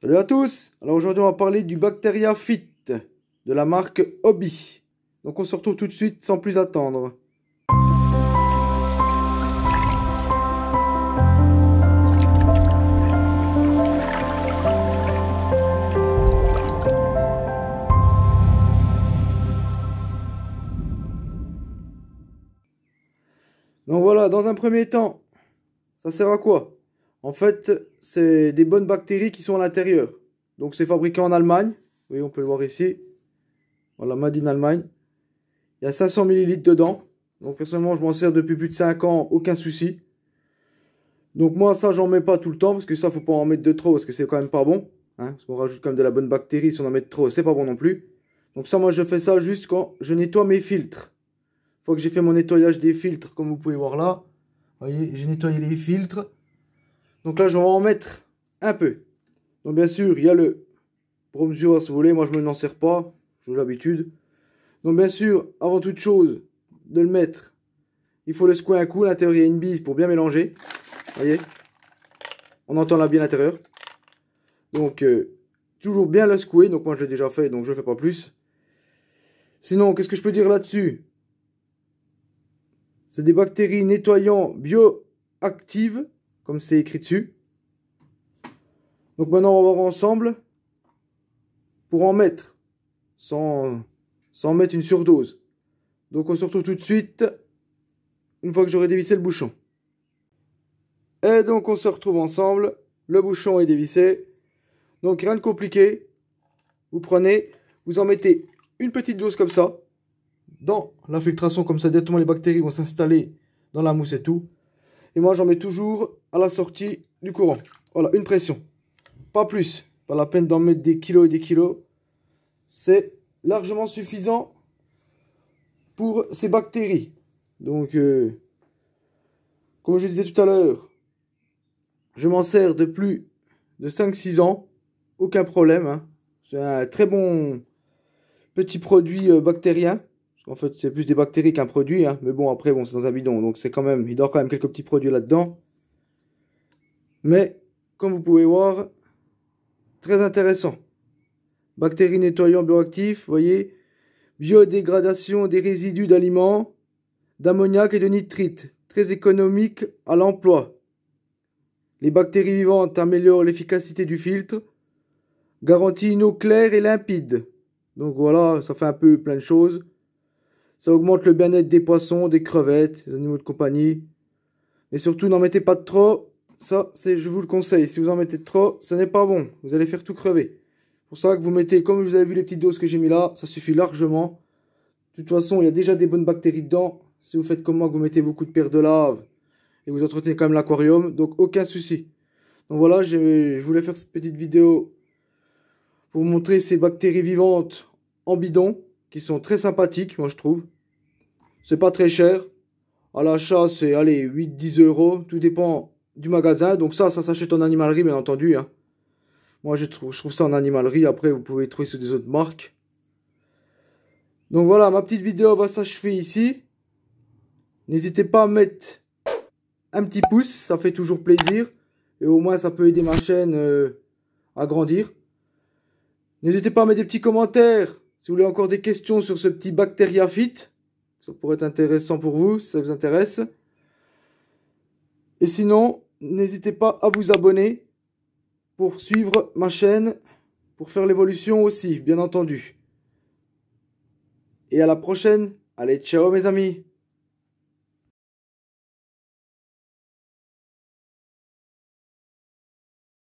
Salut à tous. Alors aujourd'hui on va parler du Bacteria Fit de la marque Hobby. Donc on se retrouve tout de suite sans plus attendre. Donc voilà, dans un premier temps, ça sert à quoi? En fait, c'est des bonnes bactéries qui sont à l'intérieur. Donc c'est fabriqué en Allemagne. Oui, on peut le voir ici. Voilà, made in Allemagne. Il y a 500 ml dedans. Donc personnellement, je m'en sers depuis plus de 5 ans, aucun souci. Donc moi, ça, j'en mets pas tout le temps, parce que ça, faut pas en mettre de trop, parce que c'est quand même pas bon. Hein, parce qu'on rajoute quand même de la bonne bactérie, si on en met trop, c'est pas bon non plus. Donc ça, moi, je fais ça juste quand je nettoie mes filtres. Une fois que j'ai fait mon nettoyage des filtres, comme vous pouvez voir là. Vous voyez, j'ai nettoyé les filtres. Donc là, je vais en mettre un peu. Donc bien sûr, il y a le bronzer, si vous voulez. Moi, je ne m'en sers pas. J'ai l'habitude. Donc bien sûr, avant toute chose, de le mettre, il faut le secouer un coup. À l'intérieur, il y a une bille pour bien mélanger. Vous voyez, on entend là bien l'intérieur. Donc, toujours bien le secouer. Donc moi, je l'ai déjà fait, donc je ne fais pas plus. Sinon, qu'est-ce que je peux dire là-dessus? C'est des bactéries nettoyants bioactives, comme c'est écrit dessus. Donc maintenant, on va voir ensemble pour en mettre, sans mettre une surdose. Donc on se retrouve tout de suite, une fois que j'aurai dévissé le bouchon. Et donc on se retrouve ensemble, le bouchon est dévissé. Donc rien de compliqué, vous prenez, vous en mettez une petite dose comme ça, dans l'infiltration, comme ça directement les bactéries vont s'installer dans la mousse et tout. Et moi j'en mets toujours à la sortie du courant. Voilà, une pression. Pas plus. Pas la peine d'en mettre des kilos et des kilos. C'est largement suffisant pour ces bactéries. Donc, comme je disais tout à l'heure, je m'en sers de plus de 5-6 ans. Aucun problème. Hein. C'est un très bon petit produit bactérien. En fait, c'est plus des bactéries qu'un produit. Hein. Mais bon, après, bon, c'est dans un bidon. Donc, c'est quand même, il dort quand même quelques petits produits là-dedans. Mais, comme vous pouvez voir, très intéressant. Bactéries nettoyants bioactifs, vous voyez. Biodégradation des résidus d'aliments, d'ammoniac et de nitrite. Très économique à l'emploi. Les bactéries vivantes améliorent l'efficacité du filtre. Garantit une eau claire et limpide. Donc voilà, ça fait un peu plein de choses. Ça augmente le bien-être des poissons, des crevettes, des animaux de compagnie. Mais surtout, n'en mettez pas de trop. Ça, je vous le conseille. Si vous en mettez de trop, ce n'est pas bon. Vous allez faire tout crever. C'est pour ça que vous mettez, comme vous avez vu les petites doses que j'ai mis là, ça suffit largement. De toute façon, il y a déjà des bonnes bactéries dedans. Si vous faites comme moi, que vous mettez beaucoup de perles de lave et vous entretenez quand même l'aquarium, donc aucun souci. Donc voilà, je voulais faire cette petite vidéo pour vous montrer ces bactéries vivantes en bidon, qui sont très sympathiques, moi je trouve. C'est pas très cher. À l'achat, c'est, allez, 8-10 euros. Tout dépend du magasin. Donc ça s'achète en animalerie, bien entendu. Hein. Moi, je trouve ça en animalerie. Après, vous pouvez trouver sur des autres marques. Donc voilà, ma petite vidéo va s'achever ici. N'hésitez pas à mettre un petit pouce, ça fait toujours plaisir. Et au moins, ça peut aider ma chaîne à grandir. N'hésitez pas à mettre des petits commentaires si vous voulez encore des questions sur ce petit Bacteria Fit. Ça pourrait être intéressant pour vous, si ça vous intéresse. Et sinon, n'hésitez pas à vous abonner pour suivre ma chaîne, pour faire l'évolution aussi, bien entendu. Et à la prochaine. Allez, ciao mes amis.